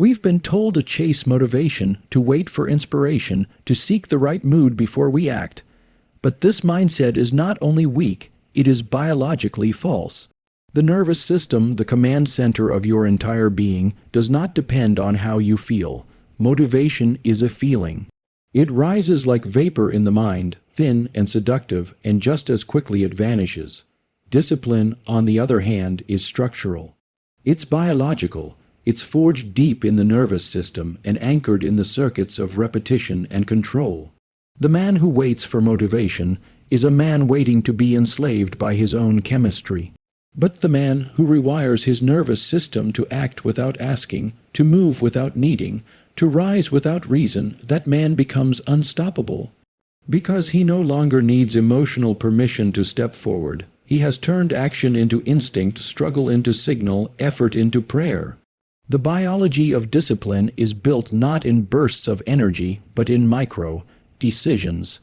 We've been told to chase motivation, to wait for inspiration, to seek the right mood before we act. But this mindset is not only weak, it is biologically false. The nervous system, the command center of your entire being, does not depend on how you feel. Motivation is a feeling. It rises like vapor in the mind, thin and seductive, and just as quickly it vanishes. Discipline, on the other hand, is structural. It's biological. It's forged deep in the nervous system and anchored in the circuits of repetition and control. The man who waits for motivation is a man waiting to be enslaved by his own chemistry. But the man who rewires his nervous system to act without asking, to move without needing, to rise without reason, that man becomes unstoppable. Because he no longer needs emotional permission to step forward, he has turned action into instinct, struggle into signal, effort into prayer. The biology of discipline is built not in bursts of energy, but in micro-decisions.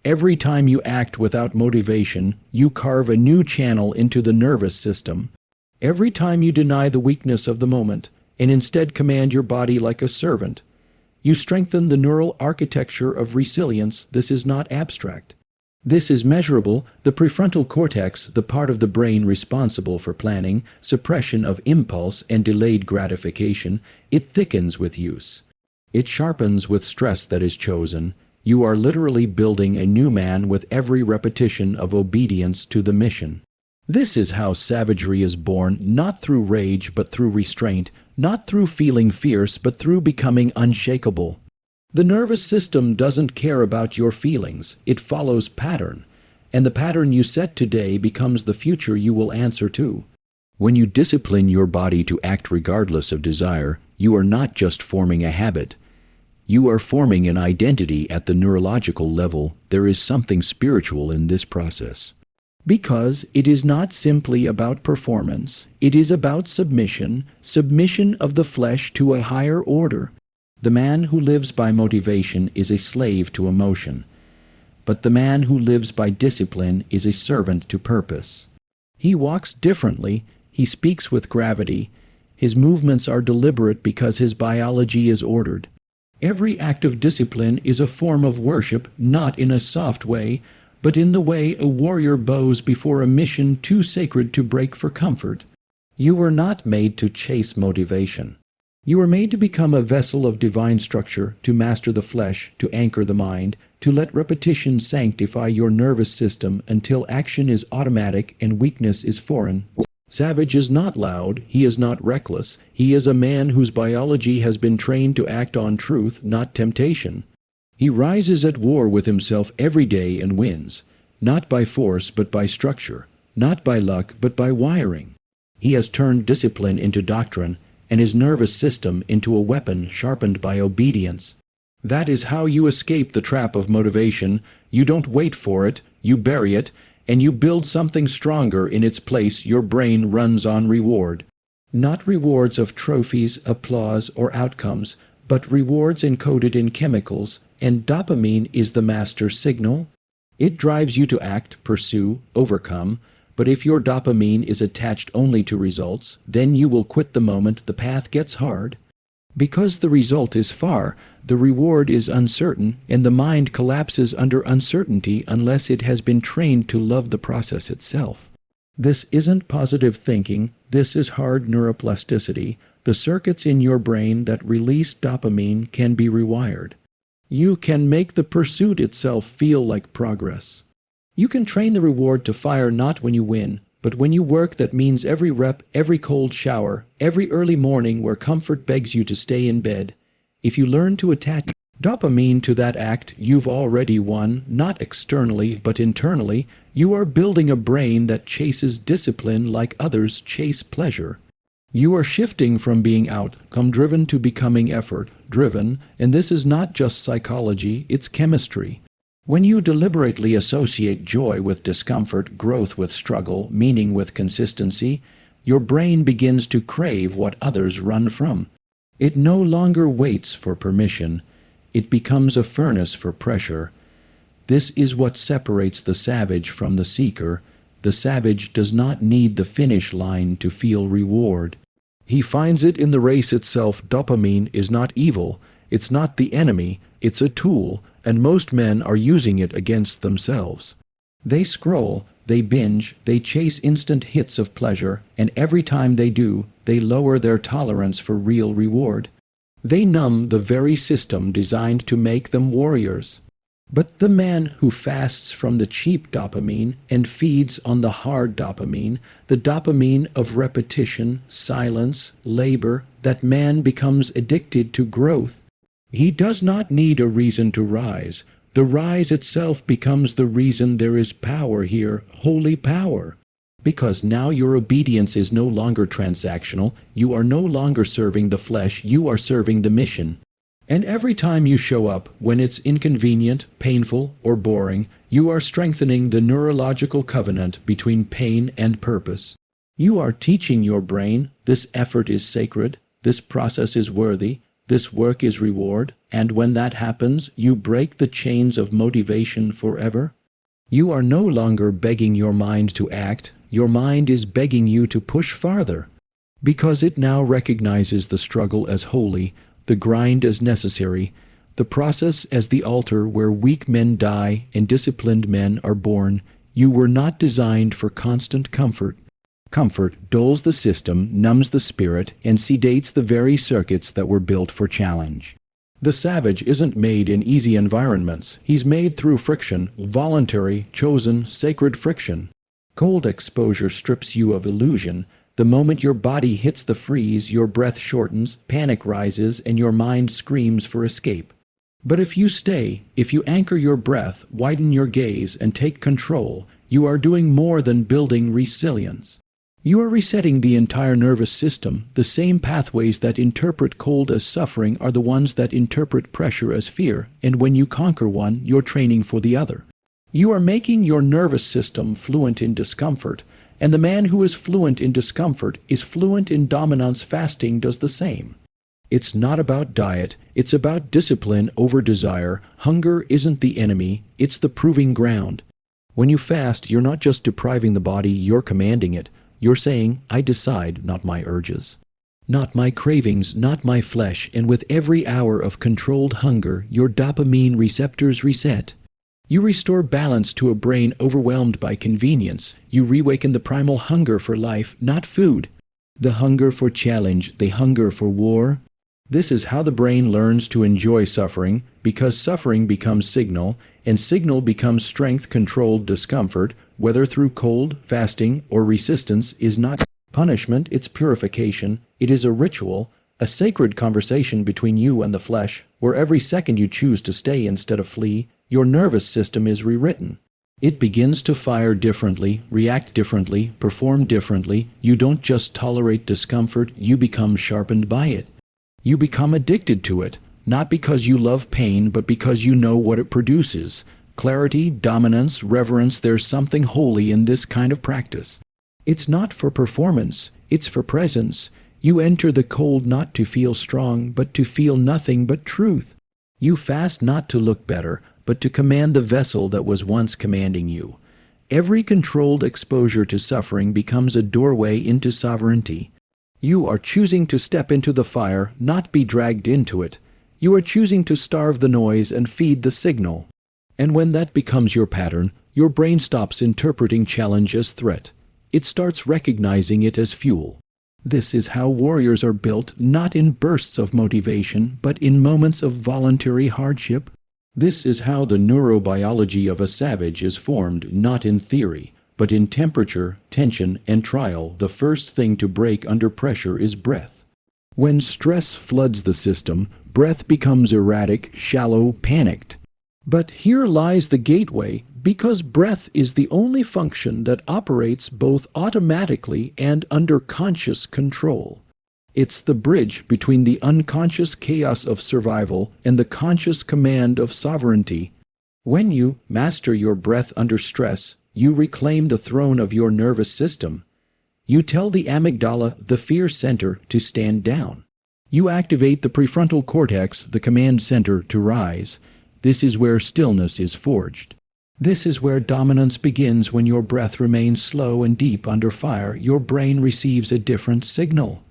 Every time you act without motivation, you carve a new channel into the nervous system. Every time you deny the weakness of the moment, and instead command your body like a servant, you strengthen the neural architecture of resilience. This is not abstract. This is measurable. The prefrontal cortex, the part of the brain responsible for planning, suppression of impulse, and delayed gratification, it thickens with use. It sharpens with stress that is chosen. You are literally building a new man with every repetition of obedience to the mission. This is how savagery is born, not through rage but through restraint, not through feeling fierce but through becoming unshakable. The nervous system doesn't care about your feelings, it follows pattern, and the pattern you set today becomes the future you will answer to. When you discipline your body to act regardless of desire, you are not just forming a habit. You are forming an identity at the neurological level. There is something spiritual in this process. Because it is not simply about performance, it is about submission of the flesh to a higher order. The man who lives by motivation is a slave to emotion, but the man who lives by discipline is a servant to purpose. He walks differently, he speaks with gravity, his movements are deliberate because his biology is ordered. Every act of discipline is a form of worship, not in a soft way, but in the way a warrior bows before a mission too sacred to break for comfort. You were not made to chase motivation. You were made to become a vessel of divine structure, to master the flesh, to anchor the mind, to let repetition sanctify your nervous system until action is automatic and weakness is foreign. Savage is not loud, he is not reckless, he is a man whose biology has been trained to act on truth, not temptation. He rises at war with himself every day and wins, not by force but by structure, not by luck but by wiring. He has turned discipline into doctrine, and his nervous system into a weapon sharpened by obedience. That is how you escape the trap of motivation. You don't wait for it, you bury it, and you build something stronger in its place. Your brain runs on reward. Not rewards of trophies, applause, or outcomes, but rewards encoded in chemicals, and dopamine is the master signal. It drives you to act, pursue, overcome. But if your dopamine is attached only to results, then you will quit the moment the path gets hard. Because the result is far, the reward is uncertain, and the mind collapses under uncertainty unless it has been trained to love the process itself. This isn't positive thinking, this is hard neuroplasticity. The circuits in your brain that release dopamine can be rewired. You can make the pursuit itself feel like progress. You can train the reward to fire not when you win, but when you work. That means every rep, every cold shower, every early morning where comfort begs you to stay in bed. If you learn to attach dopamine to that act, you've already won, not externally but internally. You are building a brain that chases discipline like others chase pleasure. You are shifting from being outcome-driven to becoming effort-driven, and this is not just psychology, it's chemistry. When you deliberately associate joy with discomfort, growth with struggle, meaning with consistency, your brain begins to crave what others run from. It no longer waits for permission. It becomes a furnace for pressure. This is what separates the savage from the seeker. The savage does not need the finish line to feel reward. He finds it in the race itself. Dopamine is not evil, it's not the enemy, it's a tool, and most men are using it against themselves. They scroll, they binge, they chase instant hits of pleasure, and every time they do, they lower their tolerance for real reward. They numb the very system designed to make them warriors. But the man who fasts from the cheap dopamine and feeds on the hard dopamine, the dopamine of repetition, silence, labor, that man becomes addicted to growth. He does not need a reason to rise. The rise itself becomes the reason. There is power here, holy power. Because now your obedience is no longer transactional, you are no longer serving the flesh, you are serving the mission. And every time you show up, when it's inconvenient, painful, or boring, you are strengthening the neurological covenant between pain and purpose. You are teaching your brain, this effort is sacred, this process is worthy, this work is reward, and when that happens, you break the chains of motivation forever. You are no longer begging your mind to act, your mind is begging you to push farther. Because it now recognizes the struggle as holy, the grind as necessary, the process as the altar where weak men die and disciplined men are born. You were not designed for constant comfort. Comfort dulls the system, numbs the spirit, and sedates the very circuits that were built for challenge. The savage isn't made in easy environments. He's made through friction, voluntary, chosen, sacred friction. Cold exposure strips you of illusion. The moment your body hits the freeze, your breath shortens, panic rises, and your mind screams for escape. But if you stay, if you anchor your breath, widen your gaze, and take control, you are doing more than building resilience. You are resetting the entire nervous system. The same pathways that interpret cold as suffering are the ones that interpret pressure as fear, and when you conquer one, you're training for the other. You are making your nervous system fluent in discomfort, and the man who is fluent in discomfort is fluent in dominance. Fasting does the same. It's not about diet, it's about discipline over desire. Hunger isn't the enemy, it's the proving ground. When you fast, you're not just depriving the body, you're commanding it. You're saying, I decide, not my urges, not my cravings, not my flesh, and with every hour of controlled hunger, your dopamine receptors reset. You restore balance to a brain overwhelmed by convenience. You reawaken the primal hunger for life, not food. The hunger for challenge, the hunger for war. This is how the brain learns to enjoy suffering, because suffering becomes signal, and signal becomes strength-controlled discomfort, whether through cold, fasting, or resistance, is not punishment, it's purification. It is a ritual, a sacred conversation between you and the flesh, where every second you choose to stay instead of flee, your nervous system is rewritten. It begins to fire differently, react differently, perform differently. You don't just tolerate discomfort, you become sharpened by it. You become addicted to it, not because you love pain, but because you know what it produces. Clarity, dominance, reverence. There's something holy in this kind of practice. It's not for performance, it's for presence. You enter the cold not to feel strong, but to feel nothing but truth. You fast not to look better, but to command the vessel that was once commanding you. Every controlled exposure to suffering becomes a doorway into sovereignty. You are choosing to step into the fire, not be dragged into it. You are choosing to starve the noise and feed the signal. And when that becomes your pattern, your brain stops interpreting challenge as threat. It starts recognizing it as fuel. This is how warriors are built, not in bursts of motivation, but in moments of voluntary hardship. This is how the neurobiology of a savage is formed, not in theory, but in temperature, tension, and trial. The first thing to break under pressure is breath. When stress floods the system, breath becomes erratic, shallow, panicked. But here lies the gateway, because breath is the only function that operates both automatically and under conscious control. It's the bridge between the unconscious chaos of survival and the conscious command of sovereignty. When you master your breath under stress, you reclaim the throne of your nervous system. You tell the amygdala, the fear center, to stand down. You activate the prefrontal cortex, the command center, to rise. This is where stillness is forged. This is where dominance begins. When your breath remains slow and deep under fire, your brain receives a different signal.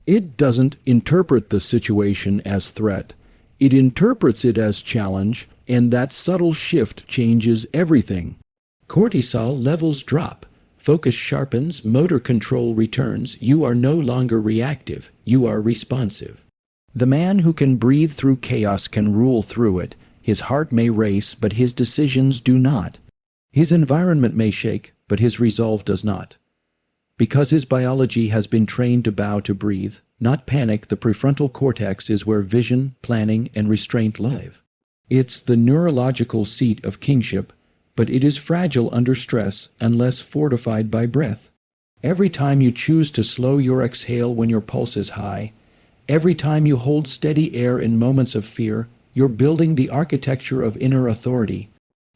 It doesn't interpret the situation as threat. It interprets it as challenge, and that subtle shift changes everything. Cortisol levels drop. Focus sharpens, motor control returns. You are no longer reactive. You are responsive. The man who can breathe through chaos can rule through it. His heart may race, but his decisions do not. His environment may shake, but his resolve does not. Because his biology has been trained to bow to breathe, not panic, the prefrontal cortex is where vision, planning, and restraint live. It's the neurological seat of kingship, but it is fragile under stress unless fortified by breath. Every time you choose to slow your exhale when your pulse is high, every time you hold steady air in moments of fear, you're building the architecture of inner authority.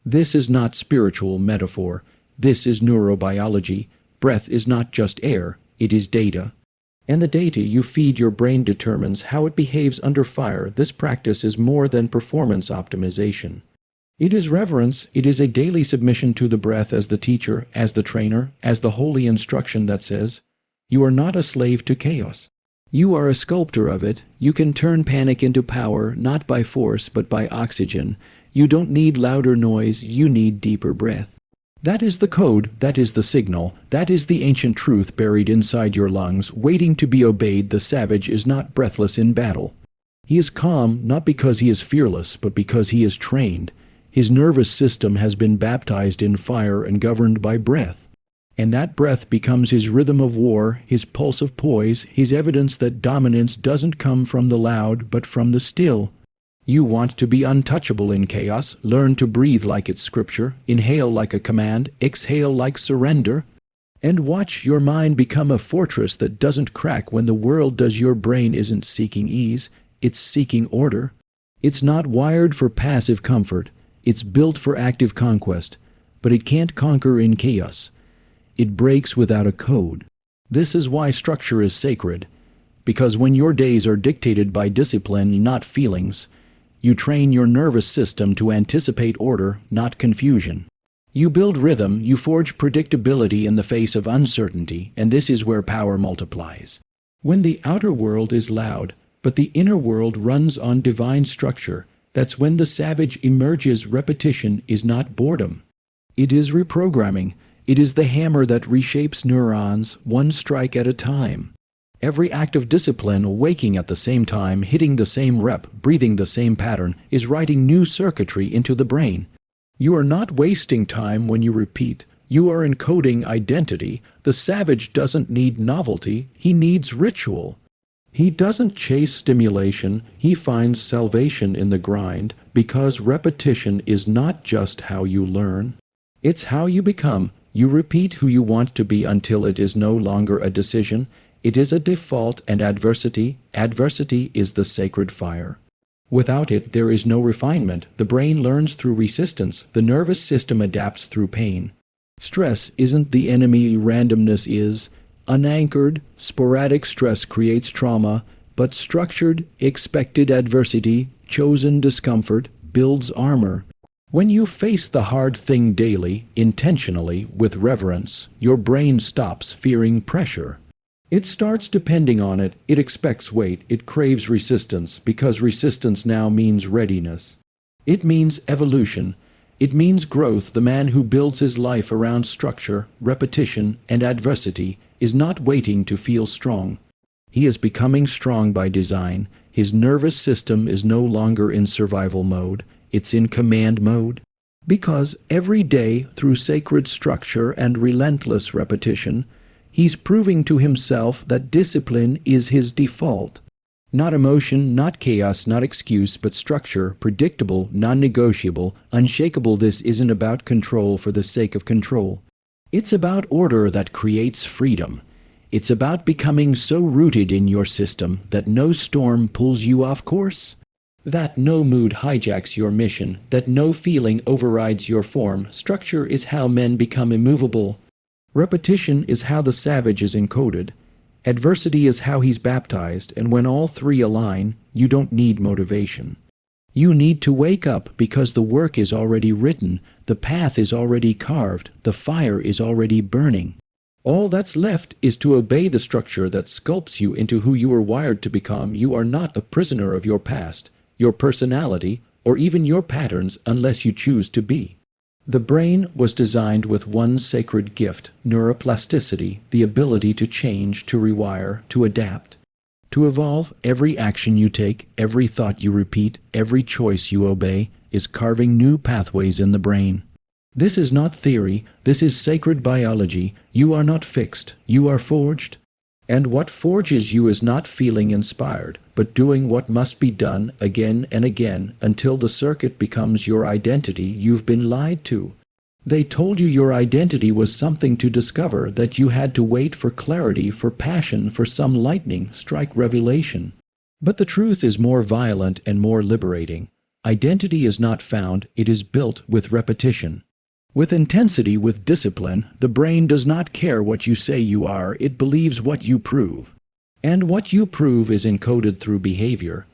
This is not spiritual metaphor. This is neurobiology. Breath is not just air, it is data. And the data you feed your brain determines how it behaves under fire. This practice is more than performance optimization. It is reverence. It is a daily submission to the breath as the teacher, as the trainer, as the holy instruction that says, you are not a slave to chaos. You are a sculptor of it. You can turn panic into power, not by force, but by oxygen. You don't need louder noise, you need deeper breath. That is the code, that is the signal, that is the ancient truth buried inside your lungs, waiting to be obeyed. The savage is not breathless in battle. He is calm, not because he is fearless, but because he is trained. His nervous system has been baptized in fire and governed by breath. And that breath becomes his rhythm of war, his pulse of poise, his evidence that dominance doesn't come from the loud, but from the still. You want to be untouchable in chaos. Learn to breathe like it's scripture, inhale like a command, exhale like surrender, and watch your mind become a fortress that doesn't crack when the world does. Your brain isn't seeking ease, it's seeking order. It's not wired for passive comfort, it's built for active conquest, but it can't conquer in chaos. It breaks without a code. This is why structure is sacred, because when your days are dictated by discipline, not feelings, you train your nervous system to anticipate order, not confusion. You build rhythm, you forge predictability in the face of uncertainty, and this is where power multiplies. When the outer world is loud, but the inner world runs on divine structure, that's when the savage emerges. Repetition is not boredom. It is reprogramming. It is the hammer that reshapes neurons, one strike at a time. Every act of discipline, waking at the same time, hitting the same rep, breathing the same pattern, is writing new circuitry into the brain. You are not wasting time when you repeat. You are encoding identity. The savage doesn't need novelty, he needs ritual. He doesn't chase stimulation, he finds salvation in the grind, because repetition is not just how you learn. It's how you become. You repeat who you want to be until it is no longer a decision. It is a default, and adversity is the sacred fire. Without it, there is no refinement. The brain learns through resistance. The nervous system adapts through pain. Stress isn't the enemy, randomness is. Unanchored, sporadic stress creates trauma, but structured, expected adversity, chosen discomfort, builds armor. When you face the hard thing daily, intentionally, with reverence, your brain stops fearing pressure. It starts depending on it, it expects weight, it craves resistance, because resistance now means readiness. It means evolution. It means growth. The man who builds his life around structure, repetition, and adversity is not waiting to feel strong. He is becoming strong by design. His nervous system is no longer in survival mode, it's in command mode. Because every day, through sacred structure and relentless repetition, he's proving to himself that discipline is his default. Not emotion, not chaos, not excuse, but structure, predictable, non-negotiable, unshakable. This isn't about control for the sake of control. It's about order that creates freedom. It's about becoming so rooted in your system that no storm pulls you off course, that no mood hijacks your mission, that no feeling overrides your form. Structure is how men become immovable. Repetition is how the savage is encoded. Adversity is how he's baptized, and when all three align, you don't need motivation. You need to wake up because the work is already written, the path is already carved, the fire is already burning. All that's left is to obey the structure that sculpts you into who you were wired to become. You are not a prisoner of your past, your personality, or even your patterns unless you choose to be. The brain was designed with one sacred gift, neuroplasticity, the ability to change, to rewire, to adapt, to evolve. Every action you take, every thought you repeat, every choice you obey is carving new pathways in the brain. This is not theory, this is sacred biology. You are not fixed, you are forged. And what forges you is not feeling inspired, but doing what must be done again and again until the circuit becomes your identity. You've been lied to. They told you your identity was something to discover, that you had to wait for clarity, for passion, for some lightning strike revelation. But the truth is more violent and more liberating. Identity is not found, it is built with repetition. With intensity, with discipline. The brain does not care what you say you are, it believes what you prove. And what you prove is encoded through behavior.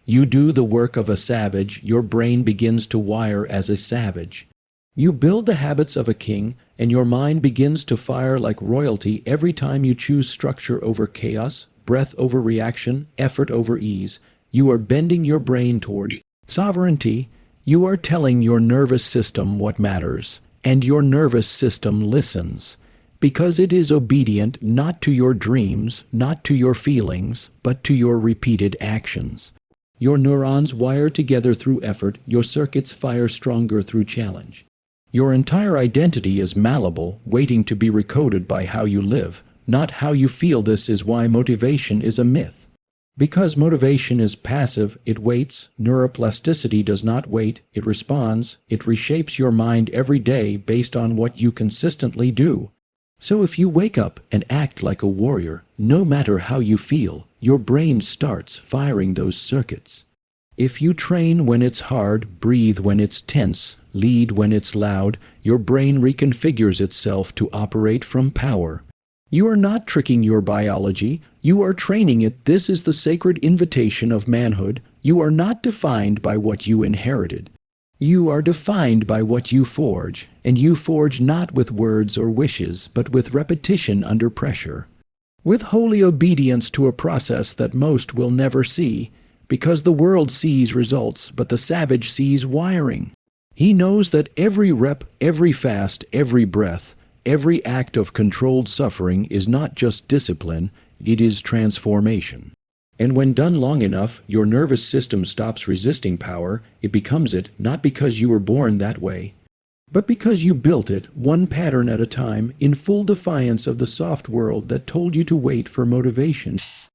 You do the work of a savage, your brain begins to wire as a savage. You build the habits of a king, and your mind begins to fire like royalty every time you choose structure over chaos, breath over reaction, effort over ease. You are bending your brain toward sovereignty. You are telling your nervous system what matters, and your nervous system listens, because it is obedient not to your dreams, not to your feelings, but to your repeated actions. Your neurons wire together through effort, your circuits fire stronger through challenge. Your entire identity is malleable, waiting to be recoded by how you live, not how you feel. This is why motivation is a myth. Because motivation is passive, it waits. Neuroplasticity does not wait, it responds. It reshapes your mind every day based on what you consistently do. So if you wake up and act like a warrior, no matter how you feel, your brain starts firing those circuits. If you train when it's hard, breathe when it's tense, lead when it's loud, your brain reconfigures itself to operate from power. You are not tricking your biology, you are training it. This is the sacred invitation of manhood. You are not defined by what you inherited. You are defined by what you forge, and you forge not with words or wishes, but with repetition under pressure. With holy obedience to a process that most will never see, because the world sees results, but the savage sees wiring. He knows that every rep, every fast, every breath, every act of controlled suffering is not just discipline, it is transformation. And when done long enough, your nervous system stops resisting power. It becomes it, not because you were born that way, but because you built it, one pattern at a time, in full defiance of the soft world that told you to wait for motivation.